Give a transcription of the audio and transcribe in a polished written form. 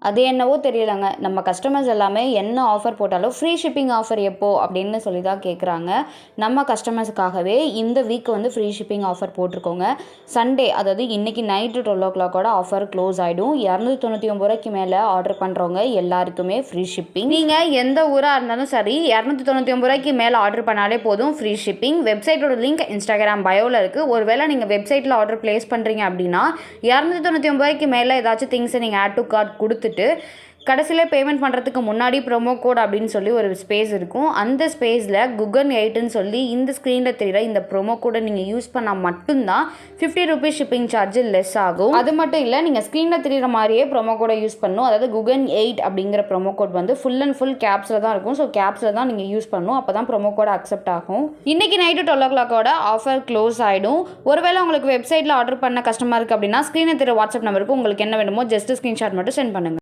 அது என்னவோ தெரியலங்க. நம்ம கஸ்டமர்ஸ் எல்லாமே என்ன ஆஃபர் போட்டாலும் ஃப்ரீ ஷிப்பிங் ஆஃபர் எப்போ அப்படின்னு சொல்லி தான் கேட்குறாங்க. நம்ம கஸ்டமர்ஸுக்காகவே இந்த வீக் வந்து ஃப்ரீ ஷிப்பிங் ஆஃபர் போட்டிருக்கோங்க. சண்டே அதாவது இன்றைக்கி நைட்டு 12 ஆஃபர் க்ளோஸ் ஆகிடும். 299 ரூபாய்க்கு மேலே ஆர்டர் பண்ணுறவங்க எல்லாருக்குமே ஃப்ரீ ஷிப்பிங். நீங்கள் எந்த ஊராக இருந்தாலும் சரி 299 ரூபாய்க்கு மேலே ஆர்டர் பண்ணாலே போதும் ஃப்ரீ ஷிப்பிங். வெப்சைட்டோட லிங்க் இன்ஸ்டாகிராம் பயோவில் இருக்குது. ஒருவேளை நீங்கள் வெப்சைட்டில் ஆர்டர் ப்ளேஸ் பண்ணுறீங்க அப்படின்னா 299 ரூபாய்க்கு மேலே ஏதாச்சும் திங்ஸை நீங்கள் ஆட் டு கார்ட் கொடுத்துட்டு கடைசியில் பேமெண்ட் பண்ணுறதுக்கு முன்னாடி ப்ரோமோ கோட் அப்படின்னு சொல்லி ஒரு ஸ்பேஸ் இருக்கும். அந்த ஸ்பேஸில் குகன் 8ன்னு சொல்லி இந்த ஸ்க்ரீனில் தெரிகிற இந்த ப்ரோமோ கோடை நீங்கள் யூஸ் பண்ணால் மட்டும்தான் 50 ரூபீஸ் ஷிப்பிங் சார்ஜ் லெஸ் ஆகும். அது மட்டும் இல்லை, நீங்கள் ஸ்க்ரீனில் தெரிகிற மாதிரியே ப்ரோமோ கோடை யூஸ் பண்ணணும். அதாவது குகன் 8 அப்படிங்கிற ப்ரோமோ கோட் வந்து ஃபுல் அண்ட் ஃபுல் கேப்ஸில் தான் இருக்கும். ஸோ கேப்ஸில் தான் நீங்கள் யூஸ் பண்ணணும். அப்போ தான் ப்ரோமோ கோட் அக்செப்ட் ஆகும். இன்றைக்கி நைட்டு 12 ஆஃபர் க்ளோஸ் ஆகிடும். ஒருவேளை உங்களுக்கு வெப்சைட்டில் ஆர்டர் பண்ண கஷ்டமாக இருக்குது அப்படின்னா ஸ்க்ரீனில் தெரிகிற வாட்ஸ்அப் நம்பருக்கு உங்களுக்கு என்ன வேணுமோ ஜஸ்ட் ஸ்க்ரீன்ஷாட் மட்டும் சென்ட் பண்ணுங்கள்.